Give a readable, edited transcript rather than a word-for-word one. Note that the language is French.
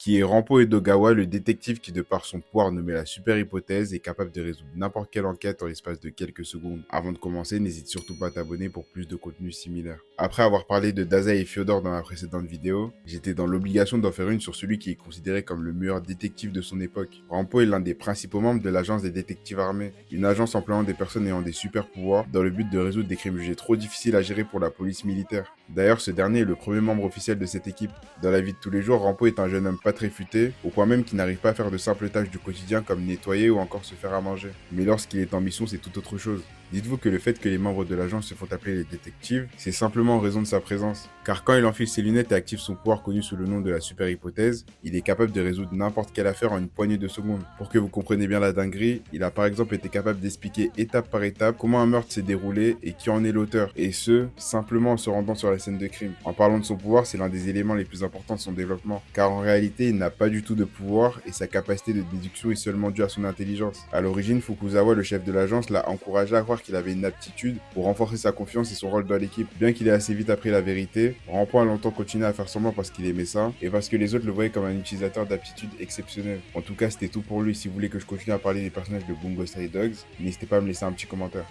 qui est Rampo Edogawa, le détective qui, de par son pouvoir nommé la super hypothèse, est capable de résoudre n'importe quelle enquête en l'espace de quelques secondes. Avant de commencer, n'hésite surtout pas à t'abonner pour plus de contenu similaire. Après avoir parlé de Dazai et Fyodor dans la précédente vidéo, j'étais dans l'obligation d'en faire une sur celui qui est considéré comme le meilleur détective de son époque. Rampo est l'un des principaux membres de l'agence des détectives armés, une agence employant des personnes ayant des super pouvoirs dans le but de résoudre des crimes jugés trop difficiles à gérer pour la police militaire. D'ailleurs, ce dernier est le premier membre officiel de cette équipe. Dans la vie de tous les jours, Rampo est un jeune homme pas très futé, au point même qu'il n'arrive pas à faire de simples tâches du quotidien comme nettoyer ou encore se faire à manger. Mais lorsqu'il est en mission, c'est tout autre chose. Dites-vous que le fait que les membres de l'agence se font appeler les détectives, c'est simplement en raison de sa présence. Car quand il enfile ses lunettes et active son pouvoir connu sous le nom de la super hypothèse, il est capable de résoudre n'importe quelle affaire en une poignée de secondes. Pour que vous compreniez bien la dinguerie, il a par exemple été capable d'expliquer étape par étape comment un meurtre s'est déroulé et qui en est l'auteur. Et ce, simplement en se rendant sur la scène de crime. En parlant de son pouvoir, c'est l'un des éléments les plus importants de son développement. Car en réalité, il n'a pas du tout de pouvoir et sa capacité de déduction est seulement due à son intelligence. À l'origine, Fukuzawa, le chef de l'agence, l'a encouragé à croire qu'il avait une aptitude pour renforcer sa confiance et son rôle dans l'équipe. Bien qu'il ait assez vite appris la vérité, Rampo a longtemps continué à faire semblant parce qu'il aimait ça et parce que les autres le voyaient comme un utilisateur d'aptitude exceptionnel. En tout cas, c'était tout pour lui. Si vous voulez que je continue à parler des personnages de Bungo Stray Dogs, n'hésitez pas à me laisser un petit commentaire.